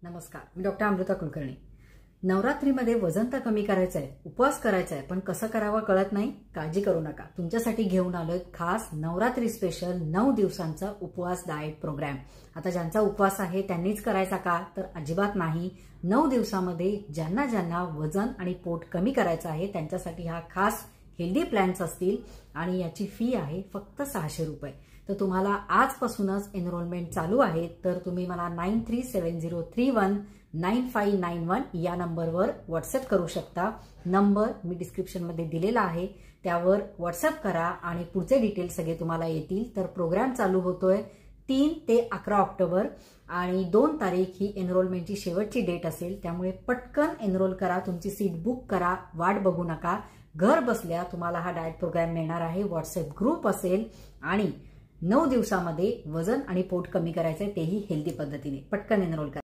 नमस्कार, मी डॉक्टर अमृता कुलकर्णी। नवरात्रीमध्ये वजन तर कमी करायचं आहे, उपवास करायचा आहे, पण कसं करावं कळत नाही। काळजी करू नका, तुमच्यासाठी घेऊन आलोय खास नवरात्री स्पेशल 9 दिवसांचा उपवास डाएट प्रोग्राम। आता ज्यांचा उपवास आहे त्यांनीच करायचा का, तर अजिबात नाही। 9 दिवसामध्ये ज्यांना ज्यांना वजन आणि पोट कमी करायचं आहे त्यांच्यासाठी हा खास हेल्दी प्लॅन्स असतील आणि याची फी आहे फक्त 600 रुपये। तर तुम्हाला आजपासूनच एनरोलमेंट चालू आहे, तर तुम्ही मला 9370319591 या नंबरवर व्हॉट्सअप करू शकता। नंबर मी डिस्क्रिप्शन मध्ये दिलेला आहे, त्यावर व्हॉट्सअप करा आणि पुढचे डिटेल्स सगळे तुम्हाला येतील। तर प्रोग्राम चालू होतोय 3 ते 11 ऑक्टोबर आणि 2 तारीख ही एनरोलमेंटची शेवटची डेट असेल, त्यामुळे पटकन एनरोल करा, तुमची सीट बुक करा, वाट बघू नका। घर बसल्या तुम्हाला हा डाएट प्रोग्राम मिळणार आहे। व्हॉट्सअप ग्रुप असेल आणि 9 दिवसामध्ये वजन आणि पोट कमी करायचे, तेही हेल्दी पद्धतीने। पटकन एनरोल करा।